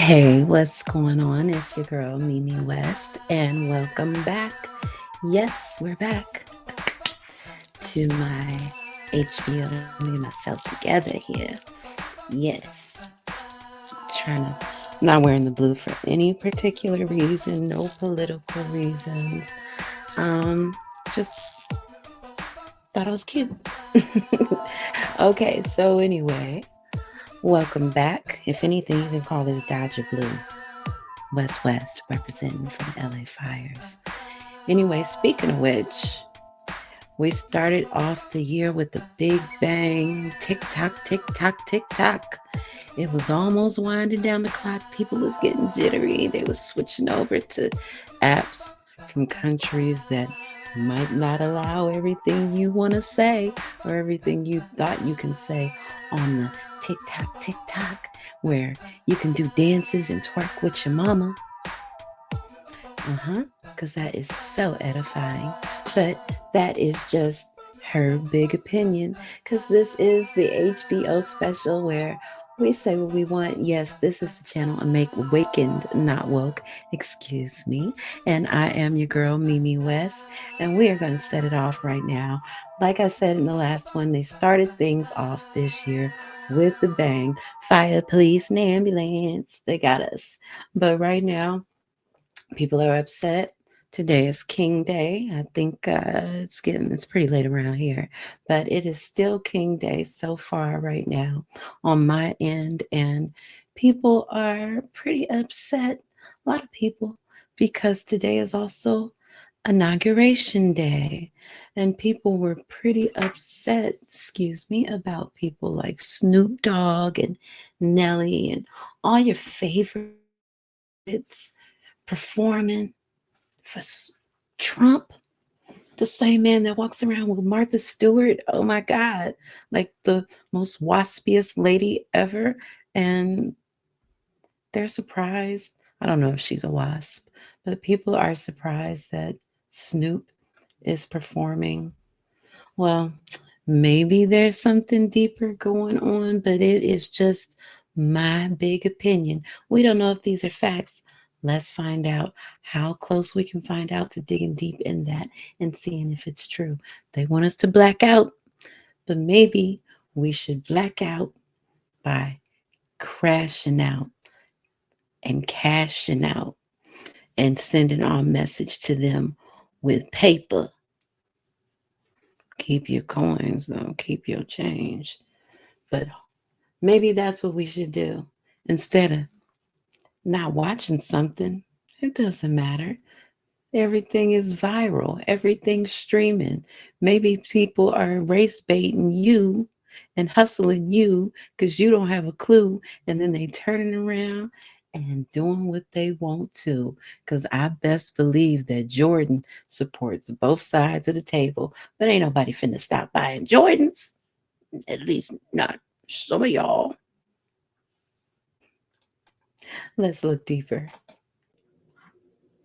Hey, what's going on? It's your girl Mimi West, and welcome back. Yes, we're back to my HBO, me and myself together here. Yes, trying to. I'm not wearing the blue for any particular reason, no political reasons. Um, just thought it was cute. Okay, so anyway, welcome back. If anything, you can call this Dodger Blue. West representing from LA Fires. Anyway, speaking of which, we started off the year with a big bang. Tick tock, tick tock, tick tock. It was almost winding down the clock. People was getting jittery. They was switching over to apps from countries that might not allow everything you want to say or everything you thought you can say on the tick tock, where you can do dances and twerk with your mama. Because that is so edifying. But that is just her big opinion. Because this is the HBO special where we say what we want. Yes, this is the channel I make wakened, not woke. Excuse me. And I am your girl, Mimi West. And we are going to set it off right now. Like I said in the last one, they started things off this year with the bang. Fire, police, and ambulance. They got us. But right now, people are upset. Today is King Day. I think it's pretty late around here, but it is still King Day so far right now on my end, and people are pretty upset. A lot of people, because today is also inauguration day, and people were pretty upset. Excuse me, about people like Snoop Dogg and Nelly and all your favorites performing for Trump, the same man that walks around with Martha Stewart. Oh my God, like the most waspiest lady ever. And they're surprised. I don't know if she's a wasp, but people are surprised that Snoop is performing. Well, maybe there's something deeper going on, but it is just my big opinion. We don't know if these are facts. Let's find out how close we can find out to digging deep in that and seeing if it's true. They want us to black out, but maybe we should black out by crashing out and cashing out and sending our message to them with paper. Keep your coins, though, keep your change. But maybe that's what we should do. Instead of not watching something, it doesn't matter. Everything is viral, everything's streaming. Maybe people are race baiting you and hustling you because you don't have a clue. And then they turning around and doing what they want to. Because I best believe that Jordan supports both sides of the table. But ain't nobody finna stop buying Jordans. At least not some of y'all. Let's look deeper.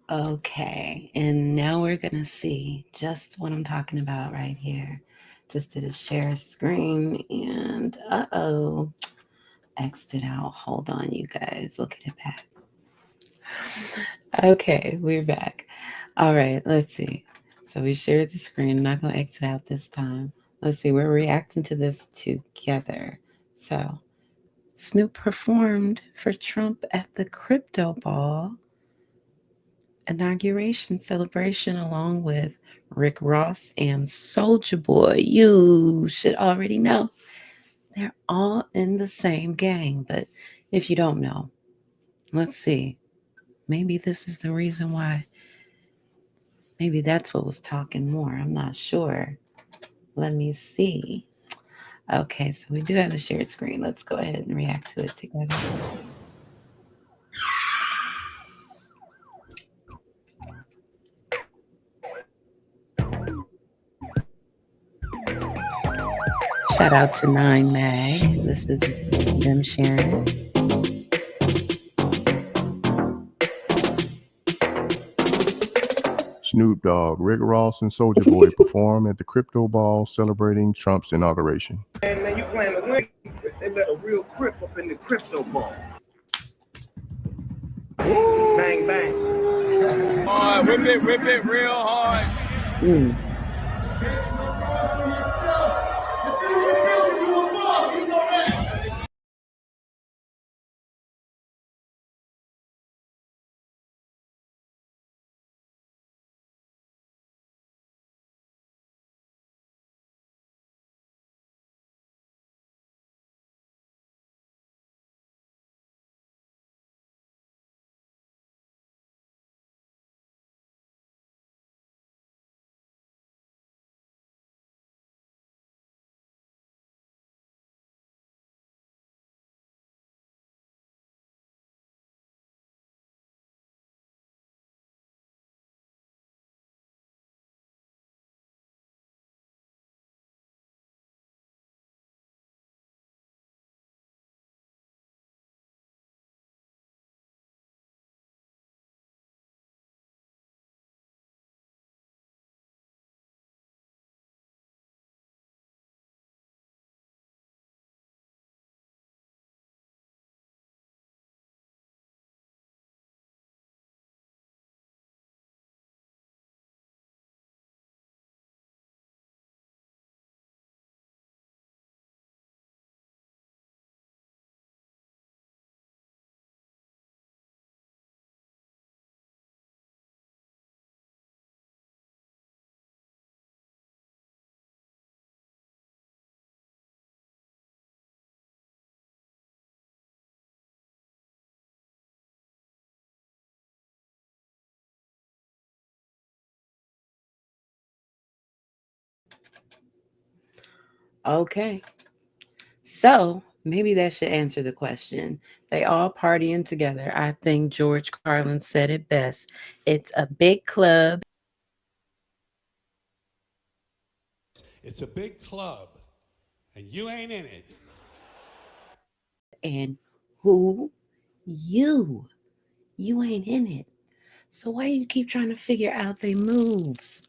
Okay, and now we're gonna see just what I'm talking about right here. Just did a share screen and X'd it out. Hold on, you guys. We'll get it back. Okay, we're back. All right, let's see. So we shared the screen. I'm not gonna exit out this time. Let's see, we're reacting to this together. So Snoop performed for Trump at the crypto ball inauguration celebration along with Rick Ross and Soldier Boy. You should already know. They're all in the same gang, but if you don't know, let's see. Maybe this is the reason why. Maybe that's what was talking more. I'm not sure. Let me see. Okay, so we do have a shared screen. Let's go ahead and react to it together. Shout out to Nine Mag. This is them sharing it. Snoop Dogg, Rick Ross, and Soldier Boy perform at the crypto ball celebrating Trump's inauguration. Man, you playing to win. They let a real crip up in the crypto ball. Bang, bang. Whip it real hard. Mm. Okay. So maybe that should answer the question. They all partying together. I think George Carlin said it best. It's a big club. It's a big club, and you ain't in it. And who? You. You ain't in it. So why you keep trying to figure out their moves?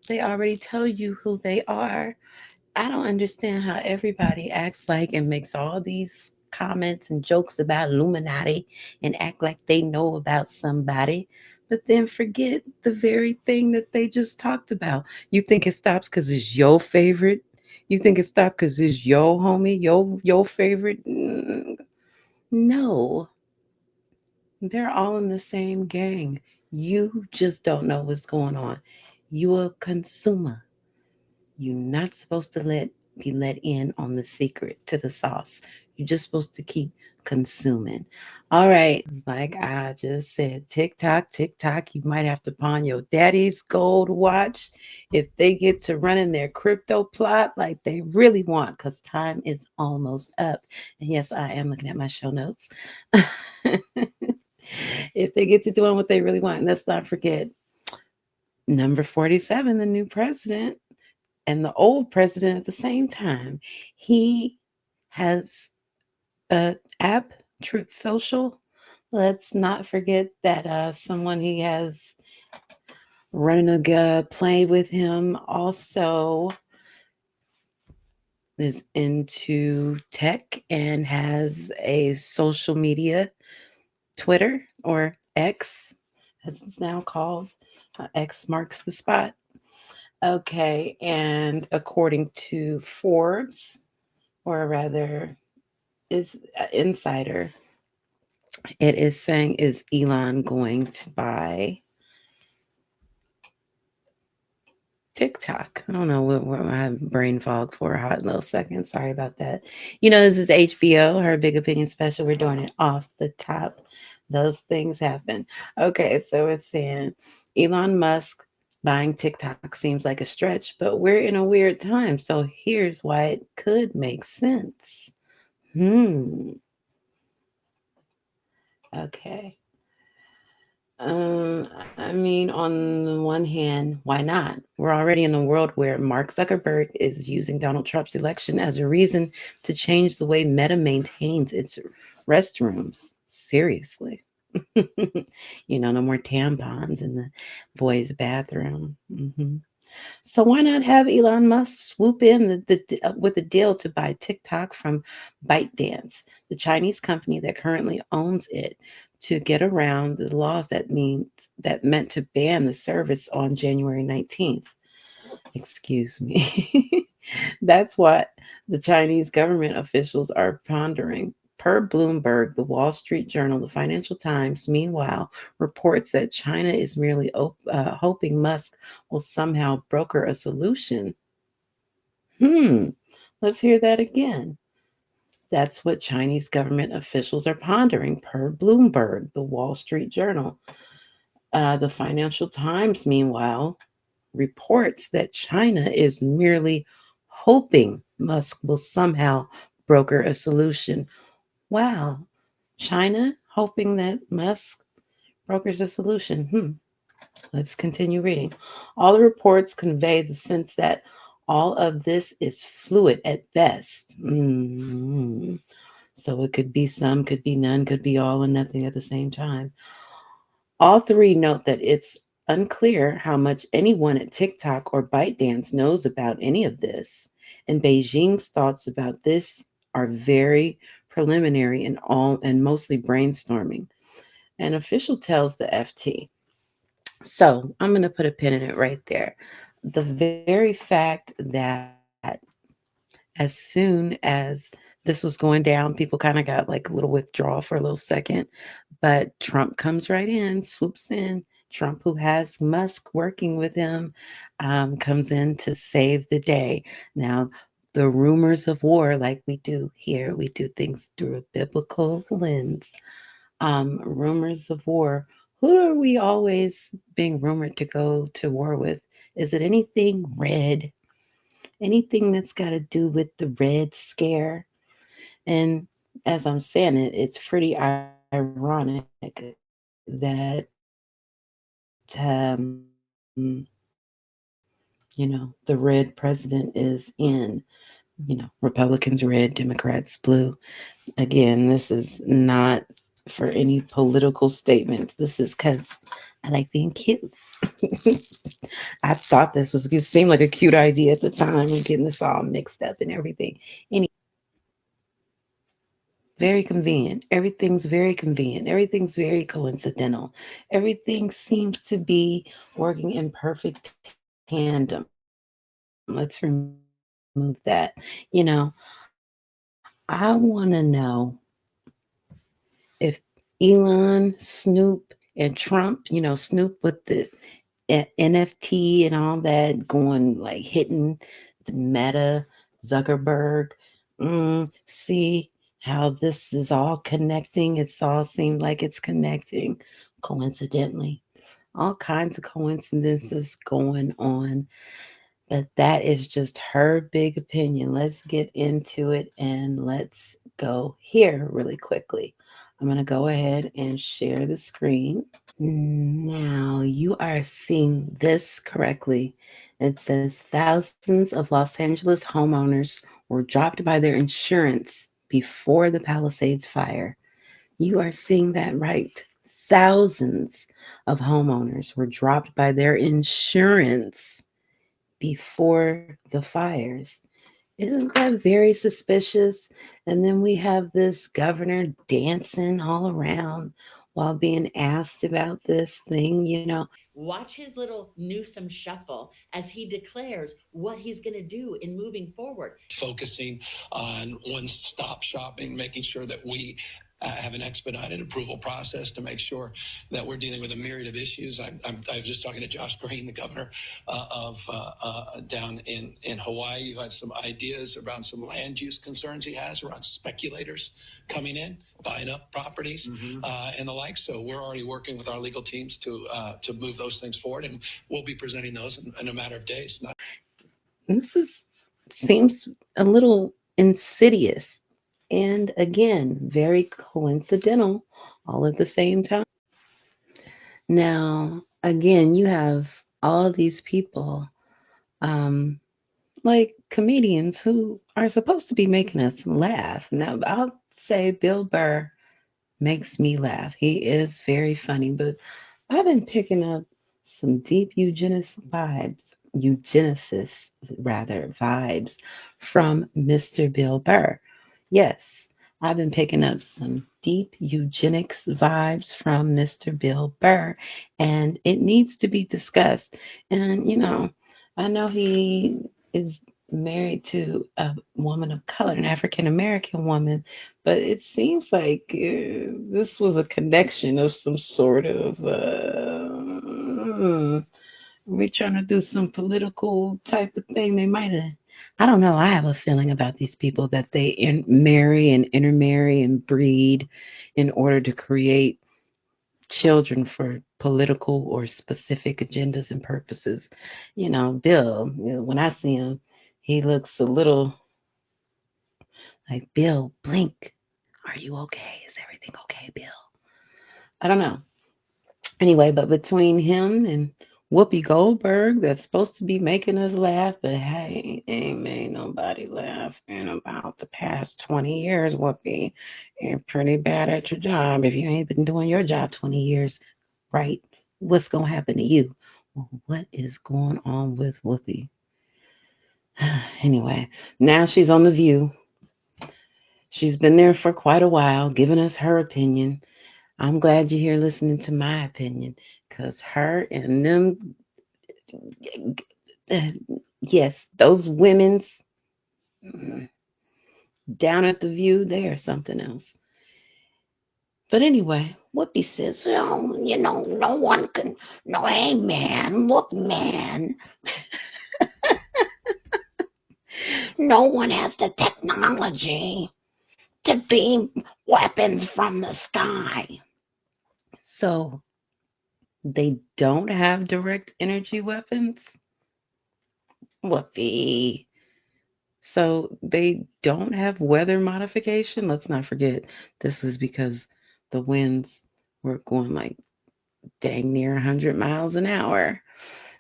They already tell you who they are. I don't understand how everybody acts like and makes all these comments and jokes about Illuminati and act like they know about somebody, but then forget the very thing that they just talked about. You think it stops because it's your favorite? You think it stopped because it's your homie, your favorite? No, they're all in the same gang. You just don't know what's going on. You a consumer. You're not supposed to be let in on the secret to the sauce. You're just supposed to keep consuming. All right, like I just said, tick tock, tick tock. You might have to pawn your daddy's gold watch if they get to running their crypto plot like they really want, because time is almost up. And yes, I am looking at my show notes. If they get to doing what they really want, and let's not forget number 47, the new president and the old president at the same time. He has a app, Truth Social. Let's not forget that someone he has running a play with him also is into tech and has a social media, Twitter or X, as it's now called. X marks the spot. Okay, and according to Forbes, or rather is insider, it is saying, is Elon going to buy TikTok? I don't know what my brain fog for a hot little second. Sorry about that. You know, this is HBO, her big opinion special. We're doing it off the top. Those things happen. Okay, so it's saying Elon Musk buying TikTok seems like a stretch, but we're in a weird time. So here's why it could make sense. Hmm. Okay. I mean, on the one hand, why not? We're already in a world where Mark Zuckerberg is using Donald Trump's election as a reason to change the way Meta maintains its restrooms. Seriously. No more tampons in the boys' bathroom. So why not have Elon Musk swoop in with a deal to buy TikTok from ByteDance, the Chinese company that currently owns it? to get around the laws that meant to ban the service on January 19th. Excuse me. That's what the Chinese government officials are pondering. Per Bloomberg, the Wall Street Journal, the Financial Times, meanwhile, reports that China is merely hoping Musk will somehow broker a solution. Hmm, let's hear that again. That's what Chinese government officials are pondering, per Bloomberg, the Wall Street Journal. The Financial Times, meanwhile, reports that China is merely hoping Musk will somehow broker a solution. Wow, China hoping that Musk brokers a solution. Let's continue reading. All the reports convey the sense that all of this is fluid at best. So it could be some, could be none, could be all and nothing at the same time. All three note that it's unclear how much anyone at TikTok or ByteDance knows about any of this, and Beijing's thoughts about this are very preliminary and mostly brainstorming. An official tells the FT. So I'm going to put a pin in it right there. The very fact that as soon as this was going down, people kind of got like a little withdrawal for a little second. But Trump comes right in, swoops in. Trump, who has Musk working with him, comes in to save the day. Now, the rumors of war, like we do here, we do things through a biblical lens. Rumors of war. Who are we always being rumored to go to war with? Is it anything red? Anything that's got to do with the Red Scare? And as I'm saying it, it's pretty ironic that the red president is in, Republicans red, Democrats blue. Again, this is not for any political statements. This is because I like being cute. I thought this was it seemed like a cute idea at the time and getting this all mixed up and everything. Very convenient. Everything's very convenient. Everything's very coincidental. Everything seems to be working in perfect tandem. Let's remove that. I want to know if Elon, Snoop, and Trump, Snoop with the NFT and all that going like hitting the Meta, Zuckerberg. See how this is all connecting. It's all seemed like it's connecting coincidentally. All kinds of coincidences going on. But that is just her big opinion. Let's get into it and let's go here really quickly. I'm going to go ahead and share the screen. Now you are seeing this correctly. It says thousands of Los Angeles homeowners were dropped by their insurance before the Palisades fire. You are seeing that right. Thousands of homeowners were dropped by their insurance before the fires. Isn't that very suspicious? And then we have this governor dancing all around while being asked about this thing. Watch his little Newsom shuffle as he declares what he's going to do in moving forward. Focusing on one-stop shopping, making sure that we have an expedited approval process to make sure that we're dealing with a myriad of issues. I was just talking to Josh Green, the governor of down in Hawaii, who had some ideas around some land use concerns he has around speculators coming in, buying up properties, and the like. So we're already working with our legal teams to move those things forward, and we'll be presenting those in a matter of days. This is seems a little insidious and again very coincidental all at the same time. Now, again, you have all these people, um, like comedians who are supposed to be making us laugh. Now, I'll say Bill Burr makes me laugh. He is very funny, but I've been picking up some deep eugenicist rather vibes from Mr. Bill Burr. Yes, I've been picking up some deep eugenics vibes from Mr. Bill Burr, and it needs to be discussed. And, I know he is married to a woman of color, an African American woman, but it seems like this was a connection of some sort of. We trying to do some political type of thing. They might have. I don't know. I have a feeling about these people that they marry and intermarry and breed in order to create children for political or specific agendas and purposes. Bill, when I see him, he looks a little like Bill, blink. Are you okay? Is everything okay, Bill? I don't know. Anyway, but between him and Whoopi Goldberg, that's supposed to be making us laugh, but hey, ain't made nobody laugh in about the past 20 years, Whoopi. You're pretty bad at your job. If you ain't been doing your job 20 years, right? What's going to happen to you? Well, what is going on with Whoopi? Anyway, now she's on The View. She's been there for quite a while, giving us her opinion. I'm glad you're here listening to my opinion, because her and them, yes, those women's down at the View, they are something else. But anyway, Whoopi says, oh, no one can, no, hey man, look man, no one has the technology to beam weapons from the sky. So they don't have direct energy weapons? Whoopi. So they don't have weather modification. Let's not forget, this is because the winds were going like dang near 100 miles an hour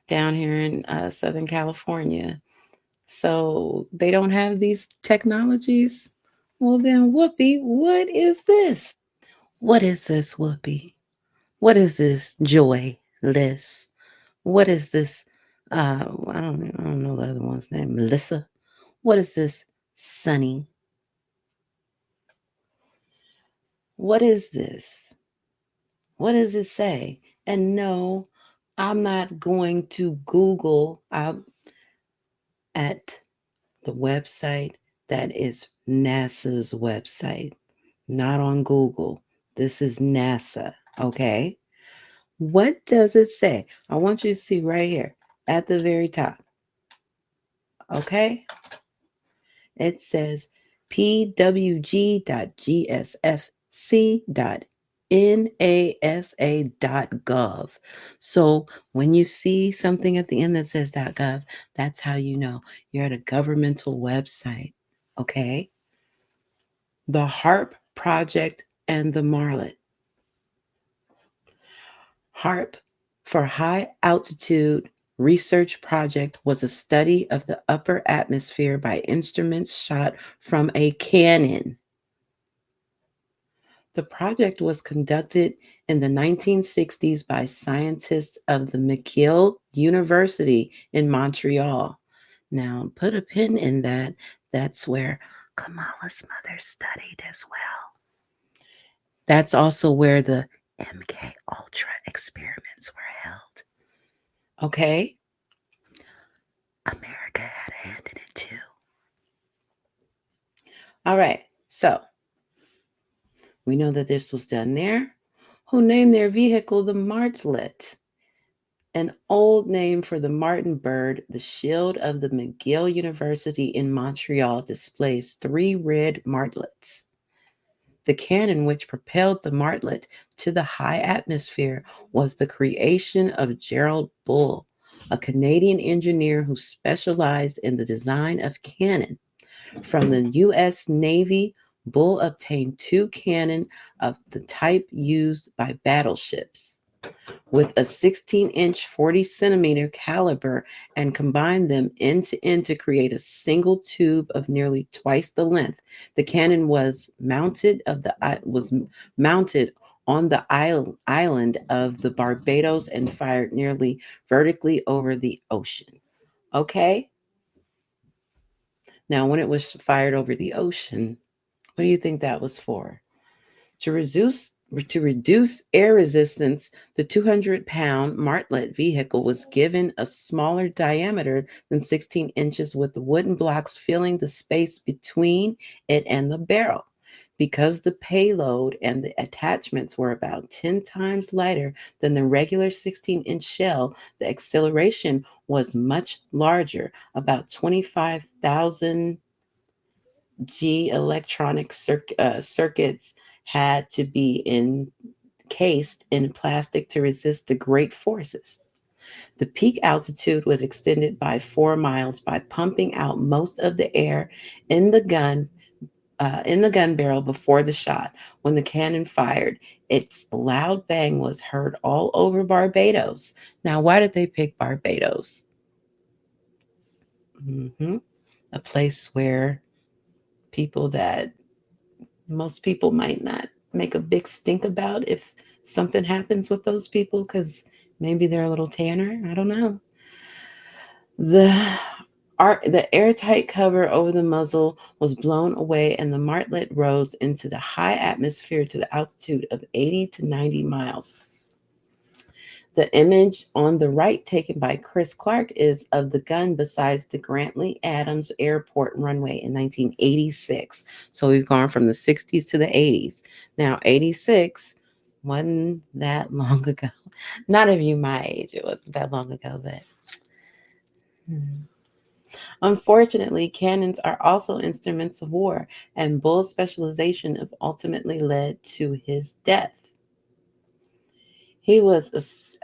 down here in Southern California. So they don't have these technologies. Well, then, Whoopi, what is this? What is this, Whoopi? What is this, Joy, Liz? What is this? I don't know the other one's name, Melissa. What is this, Sunny? What is this? What does it say? And no, I'm not going to Google at the website that is NASA's website, not on Google. This is NASA, okay? What does it say? I want you to see right here at the very top, okay? It says pwg.gsfc.nasa.gov. So when you see something at the end that says .gov, that's how you know you're at a governmental website. Okay? The HARP project and the Marlet. HARP for High Altitude Research Project was a study of the upper atmosphere by instruments shot from a cannon. The project was conducted in the 1960s by scientists of the McGill University in Montreal. Now, put a pin in that. That's where Kamala's mother studied as well. That's also where the MK Ultra experiments were held. Okay? America had a hand in it too. All right. So, we know that this was done there. Who named their vehicle the Martlet? An old name for the martin bird, the shield of the McGill University in Montreal displays 3 red martlets. The cannon which propelled the martlet to the high atmosphere was the creation of Gerald Bull, a Canadian engineer who specialized in the design of cannon. From the U.S. Navy, Bull obtained 2 cannon of the type used by battleships with a 16-inch 40-centimeter caliber and combined them end to end to create a single tube of nearly twice the length. The cannon was mounted on the island of the Barbados and fired nearly vertically over the ocean. Okay? Now, when it was fired over the ocean, What do you think that was for? To reduce to reduce air resistance, the 200-pound Martlet vehicle was given a smaller diameter than 16 inches, with the wooden blocks filling the space between it and the barrel. Because the payload and the attachments were about 10 times lighter than the regular 16-inch shell, the acceleration was much larger, about 25,000 G electronic circuits had to be encased in plastic to resist the great forces. The peak altitude was extended by 4 miles by pumping out most of the air in the gun. In the gun barrel before the shot. When the cannon fired, its loud bang was heard all over Barbados. Now, why did they pick Barbados? hmm A place where people that most people might not make a big stink about if something happens with those people because maybe they're a little tanner. I don't know. The the airtight cover over the muzzle was blown away, and the martlet rose into the high atmosphere to the altitude of 80 to 90 miles. The image on the right, taken by Chris Clark, is of the gun besides the Grantley Adams Airport runway in 1986. So we've gone from the 60s to the 80s. Now, 86 wasn't that long ago. Not of you my age, it wasn't that long ago, but. hmm. Unfortunately, cannons are also instruments of war, and Bull's specialization of ultimately led to his death. He was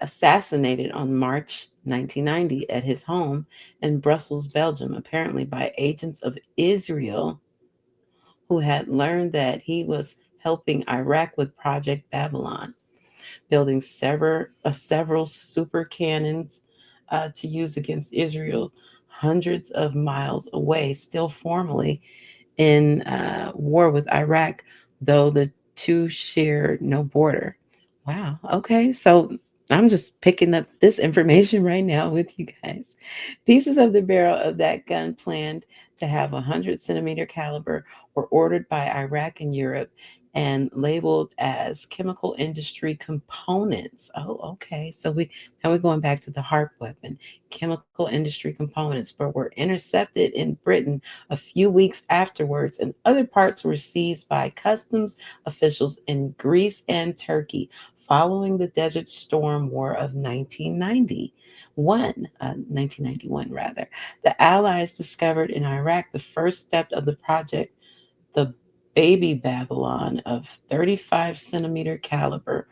assassinated on March 1990 at his home in Brussels, Belgium, apparently by agents of Israel who had learned that he was helping Iraq with Project Babylon, building several super cannons to use against Israel hundreds of miles away, still formally in war with Iraq, though the two share no border. Wow. Okay. So I'm just picking up this information right now with you guys. Pieces of the barrel of that gun planned to have 100 centimeter caliber were ordered by Iraq and Europe and labeled as chemical industry components. Oh, okay. So we're going back to the HARP weapon, chemical industry components, but were intercepted in Britain a few weeks afterwards, and other parts were seized by customs officials in Greece and Turkey following the Desert Storm War of 1991 rather. The Allies discovered in Iraq the first step of the project, the baby Babylon of 35 centimeter caliber.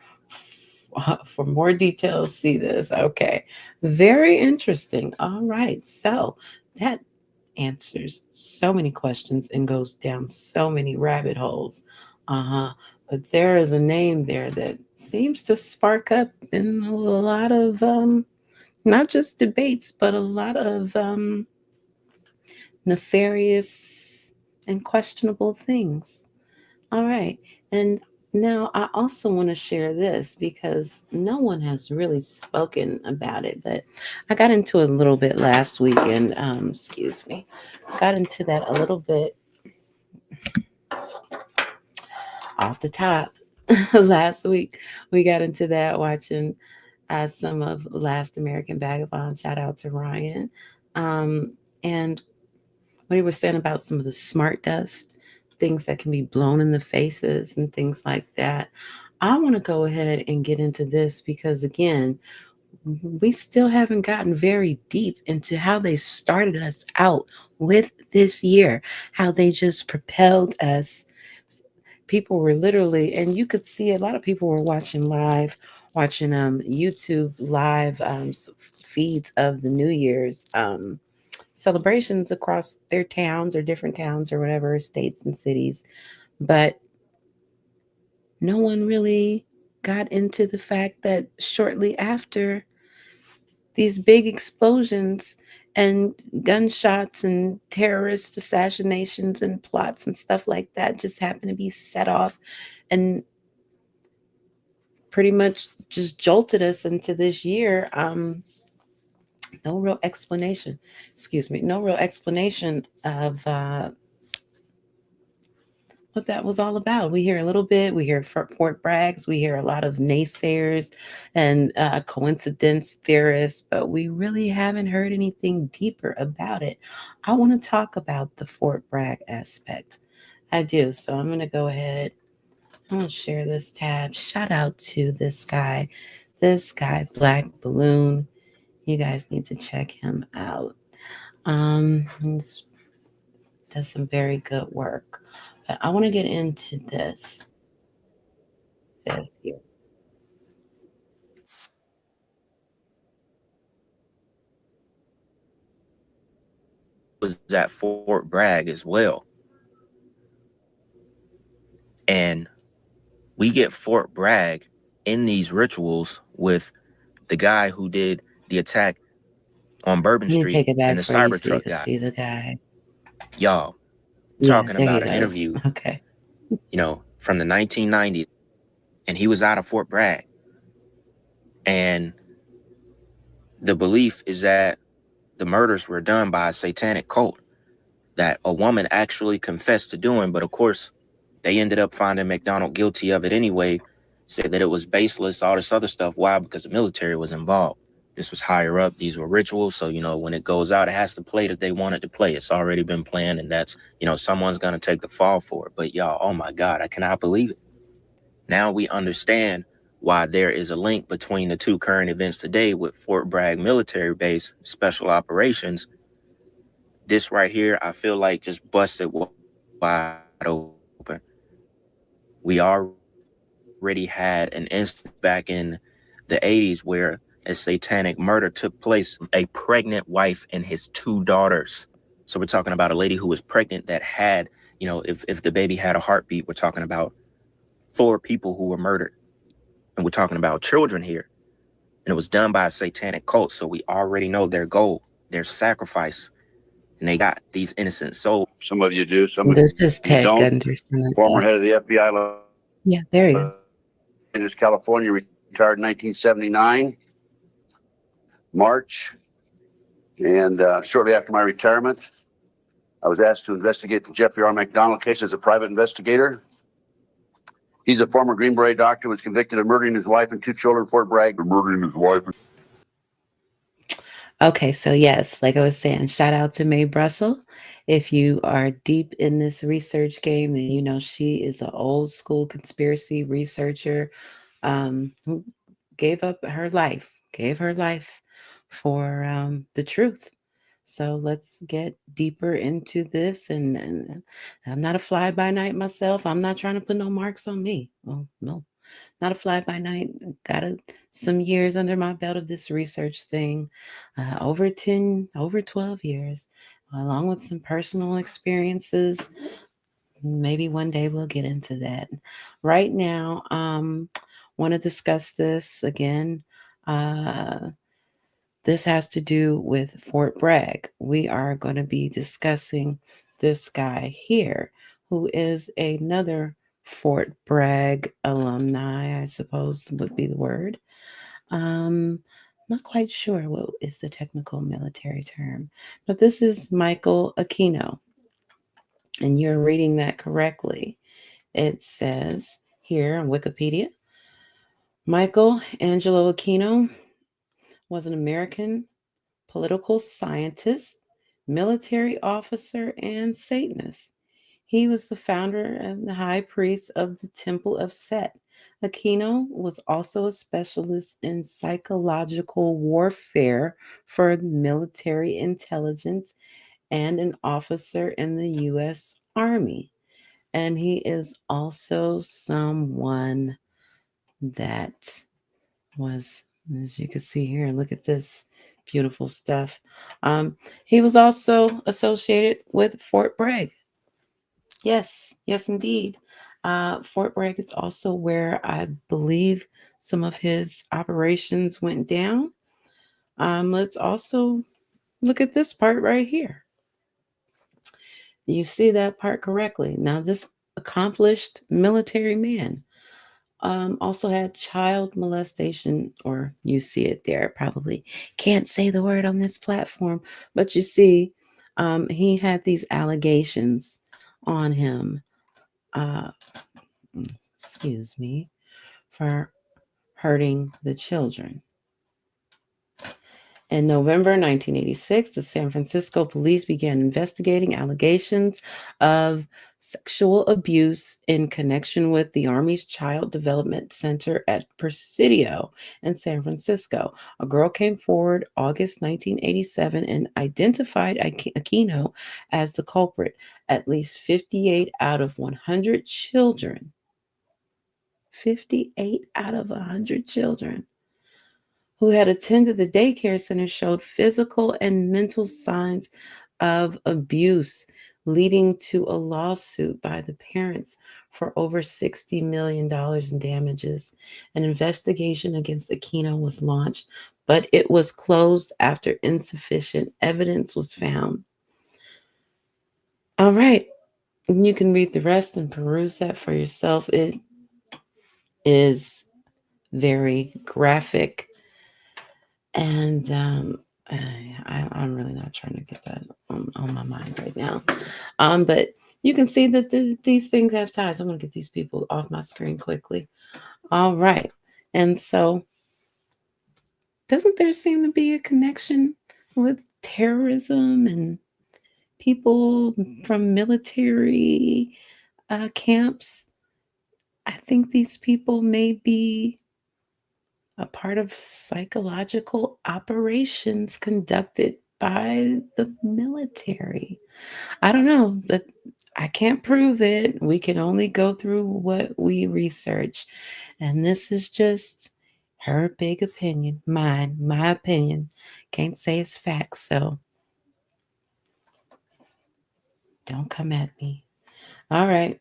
For more details, see this. Okay. Very interesting. All right. So that answers so many questions and goes down so many rabbit holes. Uh-huh. But there is a name there that seems to spark up in a lot of not just debates, but a lot of nefarious and questionable things. All right. And now I also want to share this because no one has really spoken about it, but I got into it a little bit last week and excuse me. Got into that a little bit off the top last week. We got into that watching some of Last American Vagabond. Shout out to Ryan. Um, and what he was saying about some of the smart dust, things that can be blown in the faces and things like that. I want to go ahead and get into this because, again, we still haven't gotten very deep into how they started us out with this year, how they just propelled us. People were literally, and you could see a lot of people were watching live, watching YouTube live feeds of the New Year's celebrations across their towns or different towns or whatever, states and cities. But no one really got into the fact that shortly after these big explosions and gunshots and terrorist assassinations and plots and stuff like that just happened to be set off and pretty much just jolted us into this year. No real explanation, excuse me, no real explanation of what that was all about. We hear a little bit, we hear Fort Braggs, we hear a lot of naysayers and coincidence theorists, but we really haven't heard anything deeper about it. I want to talk about the Fort Bragg aspect. I do. So I'm going to go ahead. I'm going to share this tab. Shout out to this guy, Black Balloon. You guys need to check him out. He does some very good work. But I want to get into this. Says here. Was at Fort Bragg as well. And we get Fort Bragg in these rituals with the guy who did the attack on Bourbon Let me Street take it and back the for you so you Cybertruck can guy. see the guy. Y'all, Yeah, talking there he about an goes. interview, Okay. from the 1990s, and he was out of Fort Bragg. And the belief is that the murders were done by a satanic cult that a woman actually confessed to doing, but of course, they ended up finding McDonald guilty of it anyway, said that it was baseless, all this other stuff. Why? Because the military was involved. This was higher up. These were rituals. So, when it goes out, it has to play that they want it to play. It's already been planned, and that's, someone's going to take the fall for it. But y'all, oh my God, I cannot believe it. Now we understand why there is a link between the two current events today with Fort Bragg military base, special operations. This right here, I feel like just busted wide open. We already had an instance back in the 80s where a satanic murder took place of a pregnant wife and his two daughters. So we're talking about a lady who was pregnant that had, if the baby had a heartbeat, we're talking about 4 people who were murdered. And we're talking about children here. And it was done by a satanic cult. So we already know their goal, their sacrifice. And they got these innocent souls. Some of you do, some of This is you Ted don't. Gunderson. Former head of the FBI, Yeah, there he is. California, retired in 1979, March. And shortly after my retirement, I was asked to investigate the Jeffrey R. McDonald case as a private investigator. He's a former Green Beret doctor who was convicted of murdering his wife and 2 children in Fort Bragg. Okay, so yes, like I was saying, shout out to Mae Brussel. If you are deep in this research game, then you know she is an old school conspiracy researcher who gave her life for the truth. So let's get deeper into this. And I'm not a fly by night myself. I'm not trying to put no marks on me. Well, no, not a fly by night. Some years under my belt of this research thing, over 12 years, along with some personal experiences. Maybe one day we'll get into that. Right now, want to discuss this again. Uh, this has to do with Fort Bragg. We are going to be discussing this guy here, who is another Fort Bragg alumni, I suppose would be the word. Um, not quite sure what is the technical military term, but this is Michael Aquino, and you're reading that correctly. It says here on Wikipedia, Michael Angelo Aquino was an American political scientist, military officer, and Satanist. He was the founder and the high priest of the Temple of Set. Aquino was also a specialist in psychological warfare for military intelligence and an officer in the U.S. Army. And he is also someone that was, as you can see here, look at this beautiful stuff. Um, he was also associated with Fort Bragg. Yes, yes, indeed. Fort Bragg is also where I believe some of his operations went down. Let's also look at this part right here. You see that part correctly. Now, this accomplished military man also had child molestation, or you see it there. Probably can't say the word on this platform, but you see, he had these allegations on him uh, excuse me, for hurting the children. In November 1986, the San Francisco police began investigating allegations of sexual abuse in connection with the Army's Child Development Center at Presidio in San Francisco. A girl came forward August 1987 and identified Aquino as the culprit. At least 58 out of 100 children, 58 out of 100 children who had attended the daycare center showed physical and mental signs of abuse, leading to a lawsuit by the parents for over $60 million in damages. An investigation against Aquino was launched, but it was closed after insufficient evidence was found. All right, you can read the rest and peruse that for yourself. It is very graphic. And I'm really not trying to get that on my mind right now. But you can see that these things have ties. I'm going to get these people off my screen quickly. All right. And so, doesn't there seem to be a connection with terrorism and people from military camps? I think these people may be a part of psychological operations conducted by the military. I don't know, but I can't prove it. We can only go through what we research. And this is just her big opinion, mine, my opinion. Can't say it's facts, so don't come at me. All right.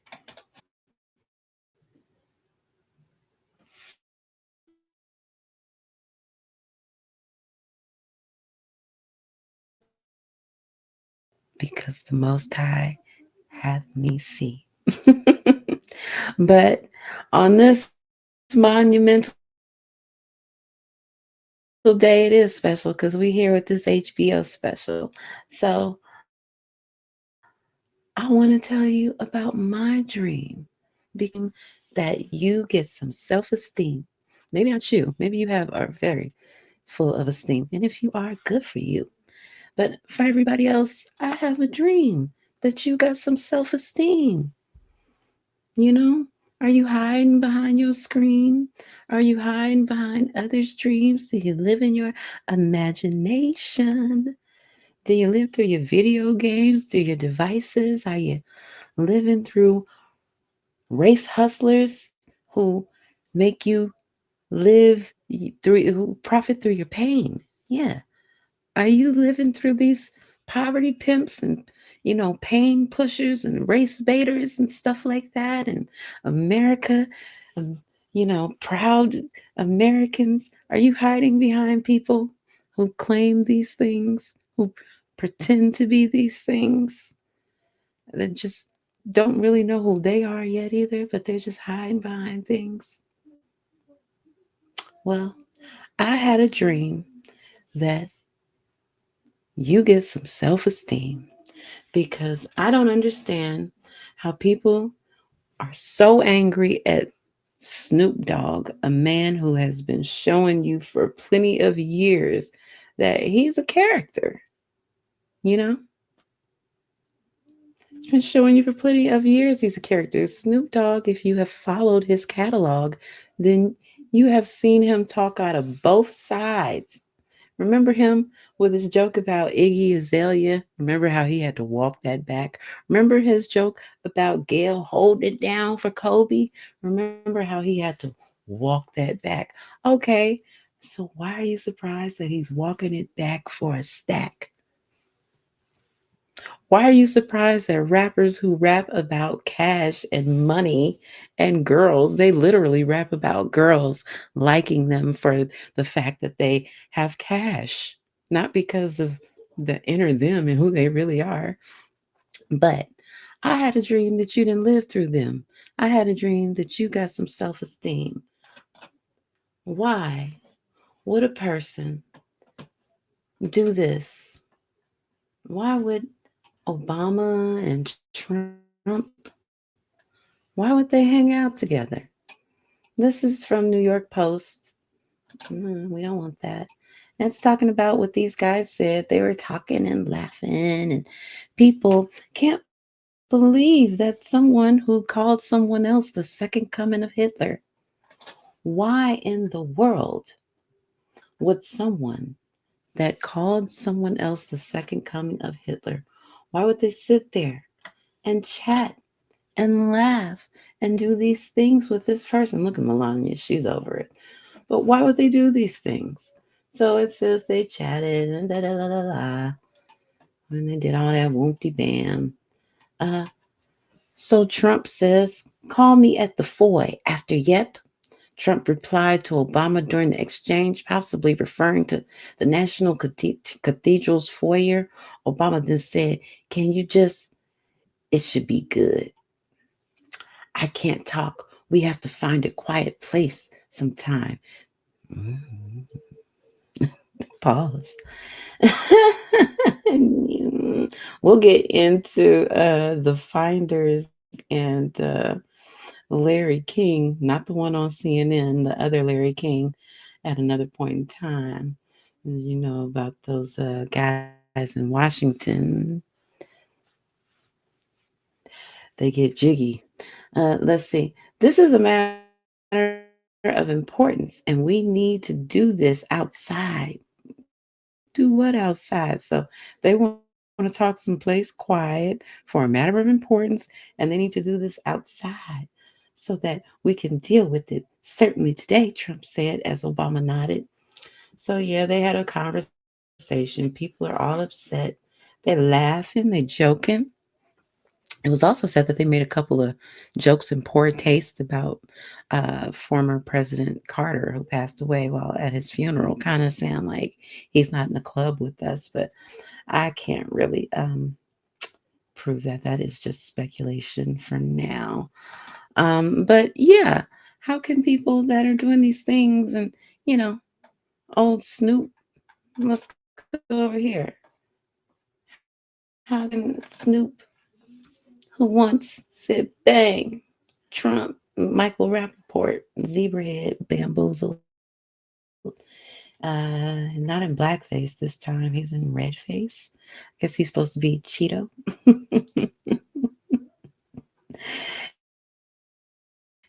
Because the Most High hath me see. But on this monumental day, it is special because we here with this HBO special. So I want to tell you about my dream. Because I want my dream that you get some self-esteem. Maybe not you. Maybe you are very full of esteem. And if you are, good for you. But for everybody else, I have a dream that you got some self-esteem. You know, are you hiding behind your screen? Are you hiding behind others' dreams? Do you live in your imagination? Do you live through your video games, through your devices? Are you living through race hustlers who make you live through, who profit through your pain? Yeah. Are you living through these poverty pimps and pain pushers and race baiters and stuff like that? And America, um, proud Americans, are you hiding behind people who claim these things, who pretend to be these things, that just don't really know who they are yet either, but they're just hiding behind things? Well, I had a dream that you get some self esteem, because I don't understand how people are so angry at Snoop Dogg, a man who has been showing you for plenty of years that he's a character. You know, he's been showing you for plenty of years he's a character. Snoop Dogg, if you have followed his catalog, then you have seen him talk out of both sides. Remember him with his joke about Iggy Azalea? Remember how he had to walk that back? Remember his joke about Gail holding it down for Kobe? Remember how he had to walk that back? Okay, so why are you surprised that he's walking it back for a stack? Why are you surprised that rappers who rap about cash and money and girls, they literally rap about girls liking them for the fact that they have cash, not because of the inner them and who they really are? But I had a dream that you didn't live through them. I had a dream that you got some self esteem. Why would a person do this? Why would Obama and Trump Why would they hang out together? This is from New York Post. We don't want that. And it's talking about what these guys said. They were talking and laughing, and people can't believe that someone who called someone else the second coming of Hitler. Why in the world would someone that called someone else the second coming of Hitler, why would they sit there and chat and laugh and do these things with this person? Look at Melania, she's over it. But why would they do these things? So it says they chatted and da da da da da when they did all that whoopty bam. Uh, so Trump says, "Call me at the foy after yep." Trump replied to Obama during the exchange, possibly referring to the National Cathedral's foyer. Obama then said, "Can you just, it should be good. I can't talk. We have to find a quiet place sometime." Pause. We'll get into the Finders and Larry King, not the one on CNN, the other Larry King, at another point in time. You know about those guys in Washington. They get jiggy. Let's see. This is a matter of importance, and we need to do this outside. Do what outside? So they want to talk someplace quiet for a matter of importance, and they need to do this outside so that we can deal with it. Certainly today, Trump said, as Obama nodded. So, yeah, they had a conversation. People are all upset. They're laughing, they're joking. It was also said that they made a couple of jokes in poor taste about former President Carter, who passed away while at his funeral. Kind of sound like he's not in the club with us, but I can't really prove that. That is just speculation for now. But yeah, how can people that are doing these things and you know, old Snoop, let's go over here. How can Snoop, who once said bang, Trump, Michael Rappaport, zebra head, bamboozled. Not in blackface this time. He's in red face. I guess he's supposed to be Cheeto.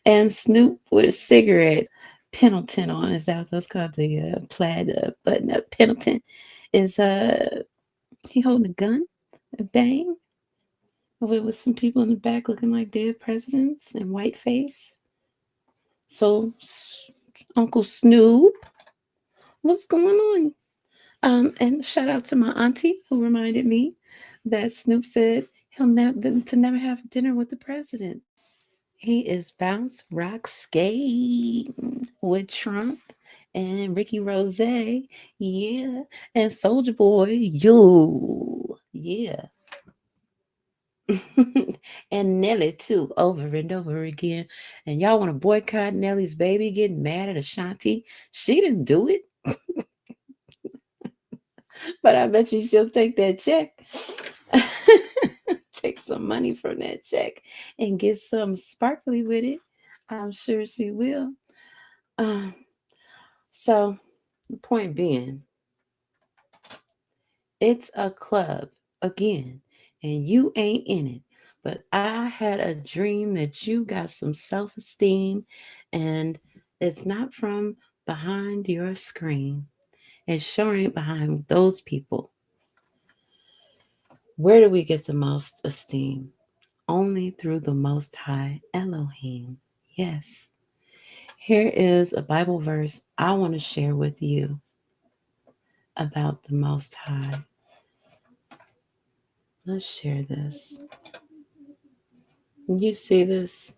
And Snoop with a cigarette, Pendleton on. Is that what that's called? The plaid button up Pendleton is he holding a gun, a bang, with some people in the back looking like dead presidents and white face. So, Uncle Snoop, what's going on? And shout out to my auntie who reminded me that Snoop said he'll never to never have dinner with the president. He is bounce rock skating with Trump and Ricky Rose, yeah, and Soldier Boy, yo, yeah, and Nelly too, over and over again. And y'all want to boycott Nelly's baby getting mad at Ashanti? She didn't do it, but I bet you she'll take that check. Take some money from that check and get some sparkly with it. I'm sure she will. Um, so, the point being, it's a club again, and you ain't in it. But I had a dream that you got some self esteem, and it's not from behind your screen. It's sure ain't behind those people. Where do we get the most esteem? Only through the Most High Elohim. Yes. Here is a Bible verse I want to share with you about the Most High. Let's share this. You see this?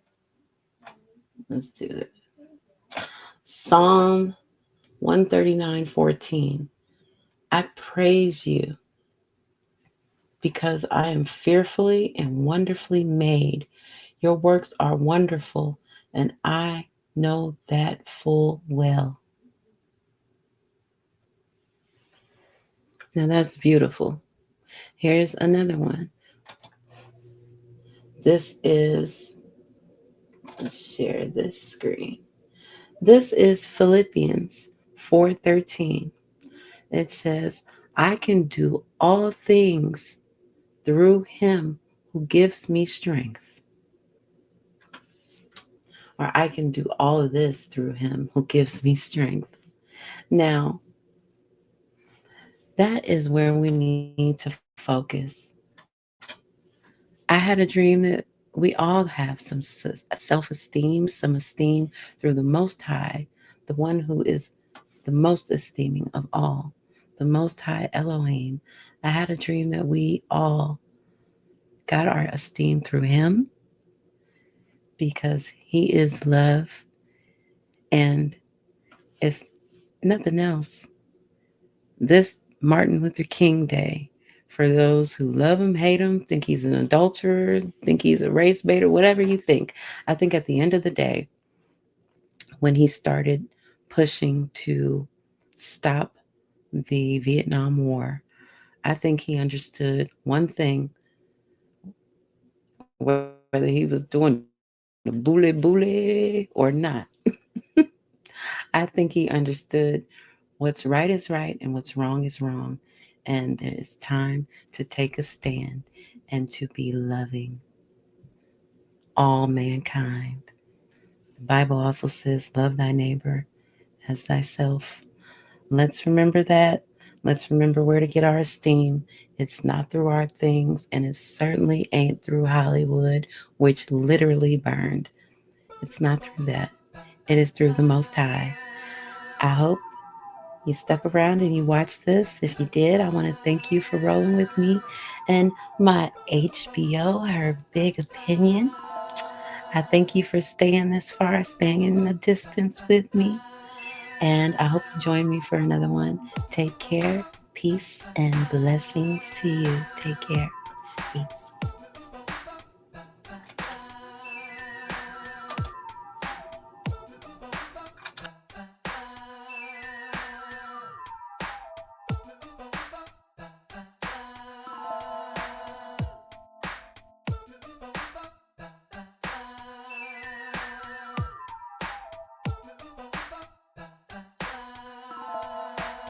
Let's do it. Psalm 139:14. I praise you because I am fearfully and wonderfully made. Your works are wonderful, and I know that full well. Now that's beautiful. Here's another one. This is Let's share this screen. This is Philippians 4:13. It says, I can do all things through him who gives me strength. Or I can do all of this through him who gives me strength. Now, that is where we need to focus. I had a dream that we all have some self esteem, some esteem through the Most High, the one who is the most esteeming of all, the Most High Elohim. I had a dream that we all got our esteem through Him because He is love. And if nothing else, this Martin Luther King Day, for those who love him, hate him, think he's an adulterer, think he's a race baiter, whatever you think, I think at the end of the day, when he started pushing to stop the Vietnam War, I think he understood one thing, whether he was doing the bully or not. I think he understood what's right is right and what's wrong is wrong. And there is time to take a stand and to be loving all mankind. The Bible also says, love thy neighbor as thyself. Let's remember that. Let's remember where to get our esteem. It's not through our things, and it certainly ain't through Hollywood, which literally burned. It's not through that. It is through the Most High. I hope you stuck around and you watched this. If you did, I want to thank you for rolling with me and my HBO, Her Big Opinion. I thank you for staying this far, staying in the distance with me. And I hope you join me for another one. Take care, peace, and blessings to you. Take care. Peace.